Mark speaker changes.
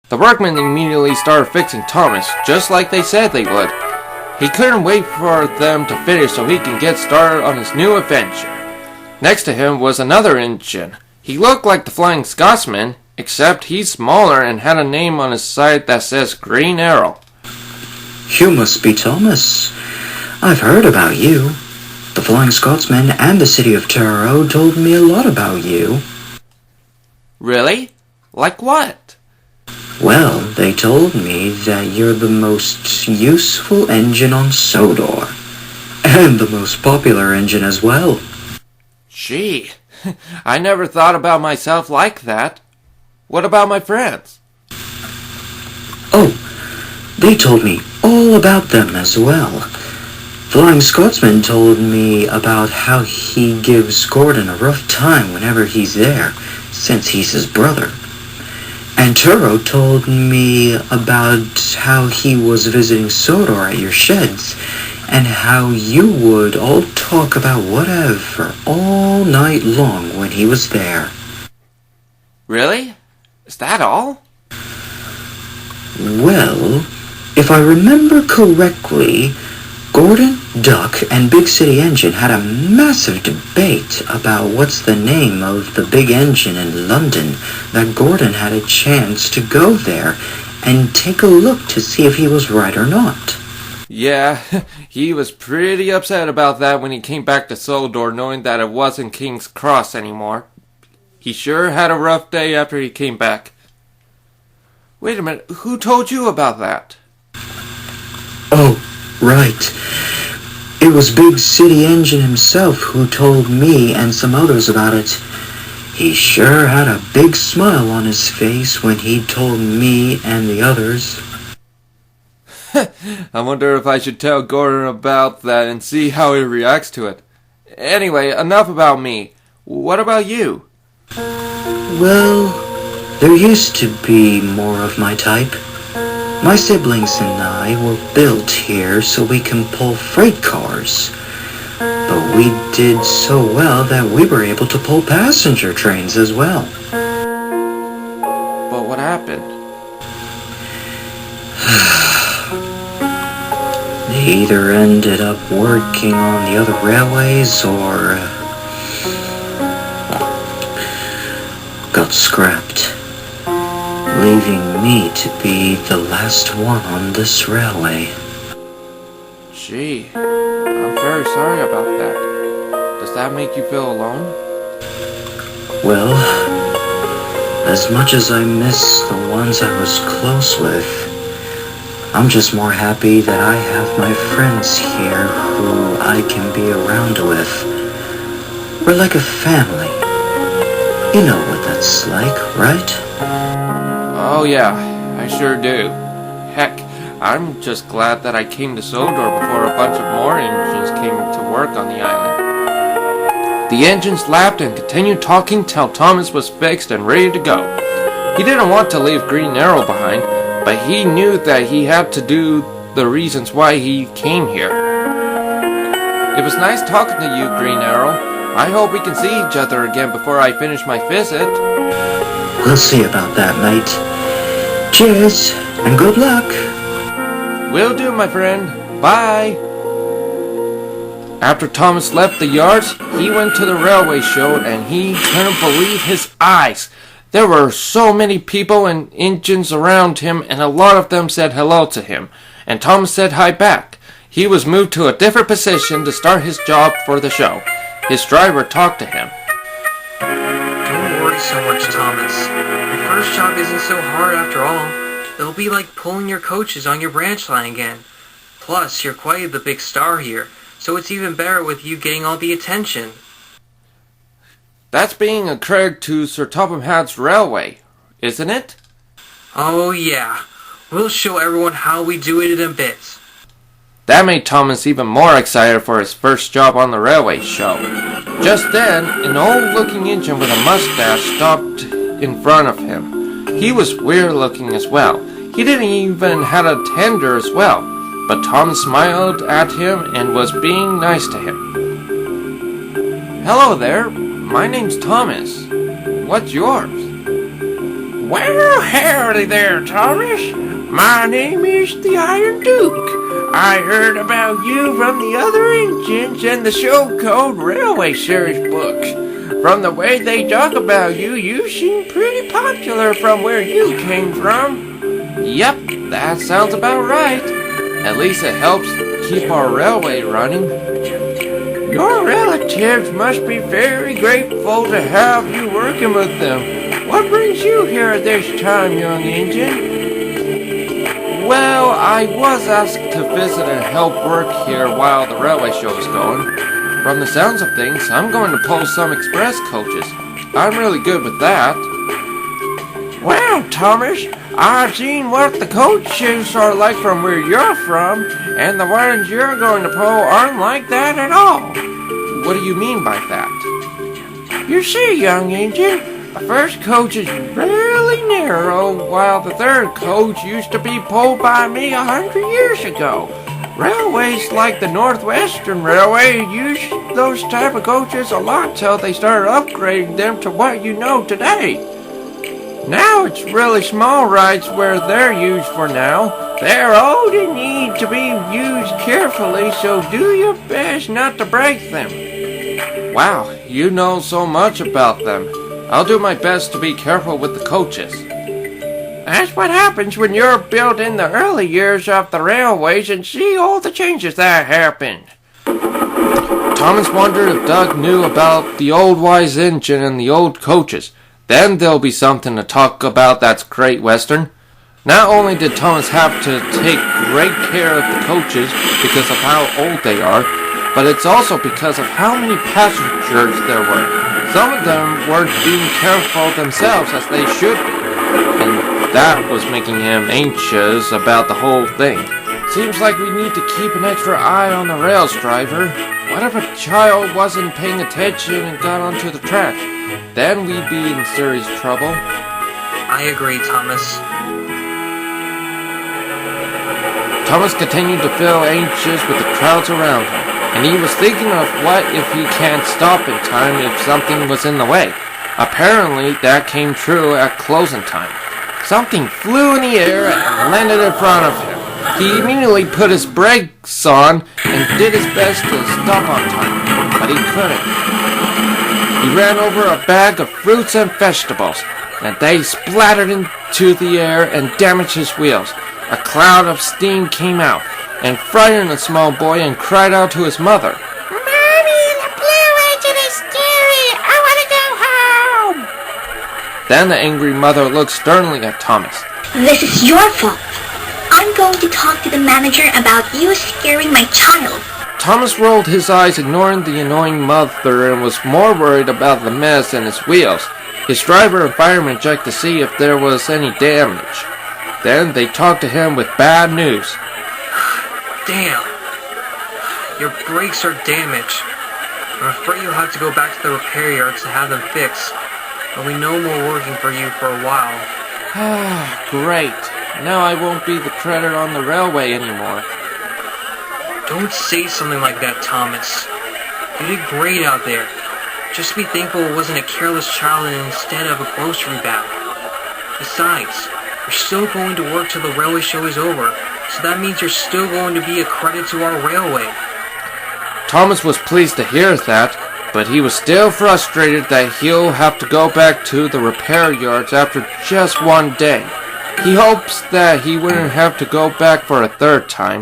Speaker 1: The workmen immediately started fixing Thomas, just like they said they would. He couldn't wait for them to finish so he can get started on his new adventure. Next to him was another engine. He looked like the Flying Scotsman, except he's smaller and had a name on his side that says Green Arrow.
Speaker 2: You must be Thomas. I've heard about you. The Flying Scotsman and the city of Turo told me a lot about you.
Speaker 1: Really? Like what?
Speaker 2: Well, they told me that you're the most useful engine on Sodor. And the most popular engine as well.
Speaker 1: Gee, I never thought about myself like that. What about my friends?
Speaker 2: Oh, they told me all about them as well. Flying Scotsman told me about how he gives Gordon a rough time whenever he's there, since he's his brother. And Turo told me about how he was visiting Sodor at your sheds, and how you would all talk about whatever all night long when he was there.
Speaker 1: Really? Is that all?
Speaker 2: Well, if I remember correctly, Gordon, Duck, and Big City Engine had a massive debate about what's the name of the big engine in London that Gordon had a chance to go there and take a look to see if he was right or not.
Speaker 1: Yeah, he was pretty upset about that when he came back to Sodor knowing that it wasn't King's Cross anymore. He sure had a rough day after he came back. Wait a minute, who told you about that?
Speaker 2: Oh, right. It was Big City Engine himself who told me and some others about it. He sure had a big smile on his face when he told me and the others.
Speaker 1: I wonder if I should tell Gordon about that and see how he reacts to it. Anyway, enough about me. What about you?
Speaker 2: Well, there used to be more of my type. My siblings and I were built here so we can pull freight cars. But we did so well that we were able to pull passenger trains as well.
Speaker 1: But what happened?
Speaker 2: They either ended up working on the other railways or got scrapped, leaving me to be the last one on this railway.
Speaker 1: Gee, I'm very sorry about that. Does that make you feel alone?
Speaker 2: Well, as much as I miss the ones I was close with, I'm just more happy that I have my friends here who I can be around with. We're like a family. You know what that's like, right?
Speaker 1: Oh yeah, I sure do. Heck, I'm just glad that I came to Sodor before a bunch of more engines came to work on the island. The engines laughed and continued talking till Thomas was fixed and ready to go. He didn't want to leave Green Arrow behind, but he knew that he had to do the reasons why he came here. It was nice talking to you, Green Arrow. I hope we can see each other again before I finish my visit.
Speaker 2: We'll see about that, mate. Cheers, and good luck.
Speaker 1: Will do, my friend. Bye. After Thomas left the yards, he went to the railway show and he couldn't believe his eyes. There were so many people and engines around him, and a lot of them said hello to him, and Thomas said hi back. He was moved to a different position to start his job for the show. His driver talked to him.
Speaker 3: Don't worry so much, Thomas. Your first job isn't so hard after all. It'll be like pulling your coaches on your branch line again. Plus, you're quite the big star here, so it's even better with you getting all the attention.
Speaker 1: That's being a credit to Sir Topham Hatt's railway, isn't it?
Speaker 3: Oh yeah, we'll show everyone how we do it in a bit.
Speaker 1: That made Thomas even more excited for his first job on the railway show. Just then, an old-looking engine with a mustache stopped in front of him. He was weird-looking as well. He didn't even have a tender as well, but Thomas smiled at him and was being nice to him. Hello there. My name's Thomas. What's yours? Well, howdy there, Thomas. My name is the Iron Duke. I heard about you from the other engines and the Show Code Railway Series books. From the way they talk about you, you seem pretty popular from where you came from. Yep, that sounds about right. At least it helps keep our railway running. Your relatives must be very grateful to have you working with them. What brings you here at this time, young engine? Well, I was asked to visit and help work here while the railway show is going. From the sounds of things, I'm going to pull some express coaches. I'm really good with that. Well, Thomas, I've seen what the coaches are like from where you're from, and the ones you're going to pull aren't like that at all. What do you mean by that? You see, young engine, the first coach is really narrow, while the third coach used to be pulled by me 100 years ago. Railways like the Northwestern Railway use those type of coaches a lot till they started upgrading them to what you know today. Now it's really small rides where they're used for now. They're old and need to be used carefully, so do your best not to break them. Wow, you know so much about them. I'll do my best to be careful with the coaches. That's what happens when you're built in the early years of the railways and see all the changes that happened. Thomas wondered if Doug knew about the old wise engine and the old coaches. Then there'll be something to talk about that's Great Western. Not only did Thomas have to take great care of the coaches because of how old they are, but it's also because of how many passengers there were. Some of them weren't being careful themselves as they should be, and that was making him anxious about the whole thing. Seems like we need to keep an extra eye on the rails driver. What if a child wasn't paying attention and got onto the tracks? Then we'd be in serious trouble.
Speaker 3: I agree, Thomas.
Speaker 1: Thomas continued to feel anxious with the crowds around him, and he was thinking of what if he can't stop in time if something was in the way. Apparently, that came true at closing time. Something flew in the air and landed in front of him. He immediately put his brakes on and did his best to stop on time, but he couldn't. He ran over a bag of fruits and vegetables, and they splattered into the air and damaged his wheels. A cloud of steam came out and frightened the small boy and cried out to his mother. "Mommy, the blue engine is scary! I want to go home!" Then the angry mother looked sternly at Thomas.
Speaker 4: This is your fault. I'm going to talk to the manager about you scaring my child.
Speaker 1: Thomas rolled his eyes, ignoring the annoying mother, and was more worried about the mess in his wheels. His driver and fireman checked to see if there was any damage. Then they talked to him with bad news.
Speaker 3: Damn. Your brakes are damaged. I'm afraid you'll have to go back to the repair yards to have them fixed. There'll be no more working for you for a while.
Speaker 1: Great. Now I won't be the credit on the railway anymore.
Speaker 3: Don't say something like that, Thomas. You did great out there. Just be thankful it wasn't a careless child instead of a grocery bag. Besides, you're still going to work till the railway show is over, so that means you're still going to be a credit to our railway.
Speaker 1: Thomas was pleased to hear that, but he was still frustrated that he'll have to go back to the repair yards after just one day. He hopes that he wouldn't have to go back for a third time.